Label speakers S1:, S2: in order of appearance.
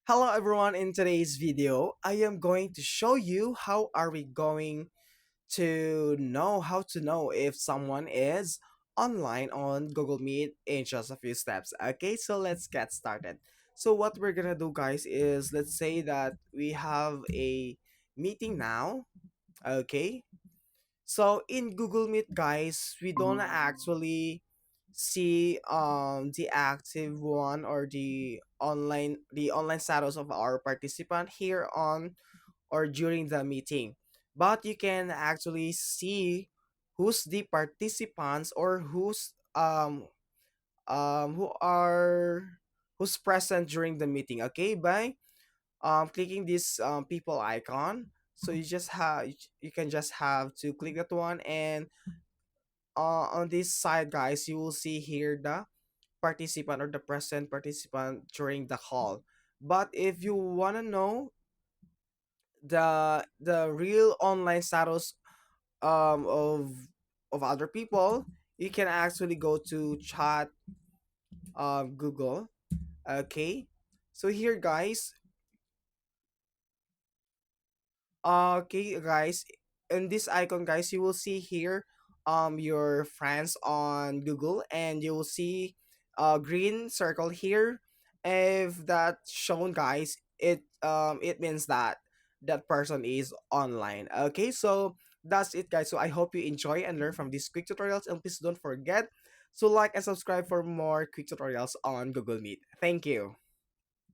S1: Hello everyone, in today's video I am going to show you how are we going to know how to know if someone is online on Google Meet in just a few steps. Okay, so let's get started. So what we're gonna do guys is let's say that we have a meeting now. Okay, so in Google Meet, guys, we don't actually see the active one or the online status of our participant here on or during the meeting. But you can actually see who's the participants or who are who's present during the meeting, okay, by clicking this people icon. So you can just have to click that one, and on this side guys you will see here the participant or the present participant during the call. But if you want to know the real online status of other people, you can actually go to chat Google. Okay, so here guys. Okay, guys, in this icon, guys, you will see here your friends on Google, and you will see a green circle here. If that's shown, guys, it means that that person is online. Okay, so that's it, guys. So I hope you enjoy and learn from these quick tutorials, and please don't forget to like and subscribe for more quick tutorials on Google Meet. Thank you.